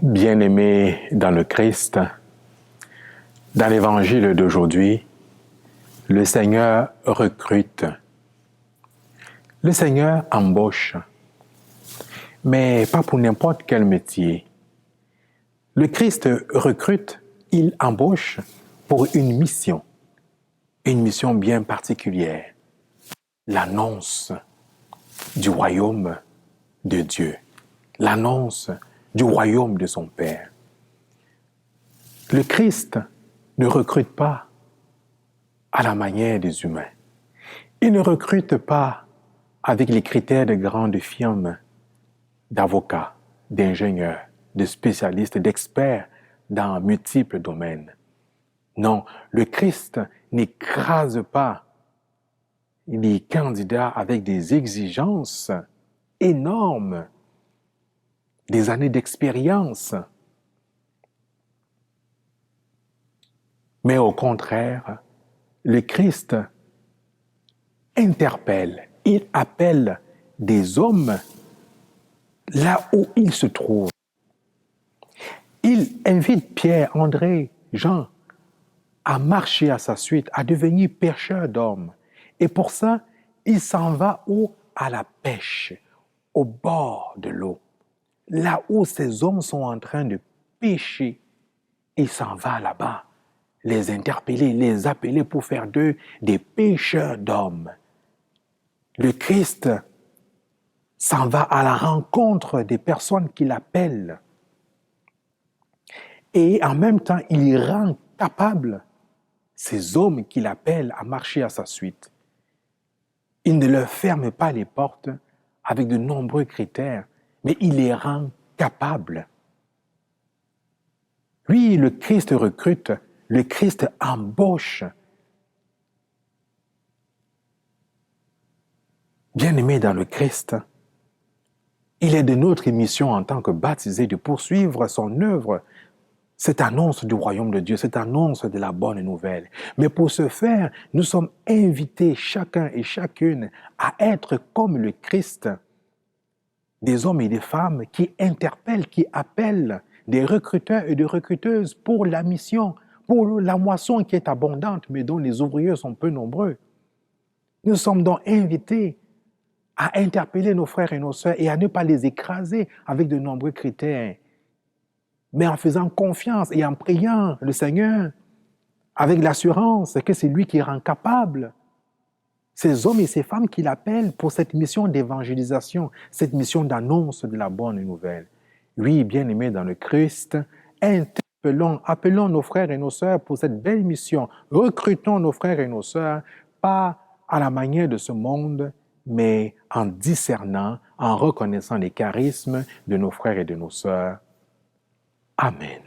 Bien-aimés dans le Christ, dans l'évangile d'aujourd'hui, le Seigneur recrute. Le Seigneur embauche, mais pas pour n'importe quel métier. Le Christ recrute, il embauche pour une mission bien particulière, l'annonce du royaume de Dieu, l'annonce du royaume de son Père. Le Christ ne recrute pas à la manière des humains. Il ne recrute pas avec les critères de grandes firmes, d'avocats, d'ingénieurs, de spécialistes, d'experts dans multiples domaines. Non, le Christ n'écrase pas les candidats avec des exigences énormes, des années d'expérience. Mais au contraire, le Christ interpelle, il appelle des hommes là où ils se trouvent. Il invite Pierre, André, Jean à marcher à sa suite, à devenir pêcheurs d'hommes. Et pour ça, il s'en va où? À la pêche, au bord de l'eau. Là où ces hommes sont en train de pêcher, il s'en va là-bas, les interpeller, les appeler pour faire d'eux des pêcheurs d'hommes. Le Christ s'en va à la rencontre des personnes qu'il appelle. Et en même temps, il rend capable ces hommes qu'il appelle à marcher à sa suite. Il ne leur ferme pas les portes avec de nombreux critères, mais il les rend capables. Lui, le Christ recrute, le Christ embauche. Bien-aimé dans le Christ, il est de notre mission en tant que baptisés de poursuivre son œuvre, cette annonce du royaume de Dieu, cette annonce de la bonne nouvelle. Mais pour ce faire, nous sommes invités chacun et chacune à être comme le Christ, des hommes et des femmes qui interpellent, qui appellent des recruteurs et des recruteuses pour la mission, pour la moisson qui est abondante, mais dont les ouvriers sont peu nombreux. Nous sommes donc invités à interpeller nos frères et nos sœurs et à ne pas les écraser avec de nombreux critères, mais en faisant confiance et en priant le Seigneur avec l'assurance que c'est lui qui rend capable ces hommes et ces femmes qu'il appelle pour cette mission d'évangélisation, cette mission d'annonce de la bonne nouvelle. Oui, bien-aimés dans le Christ, appelons nos frères et nos sœurs pour cette belle mission. Recrutons nos frères et nos sœurs, pas à la manière de ce monde, mais en discernant, en reconnaissant les charismes de nos frères et de nos sœurs. Amen.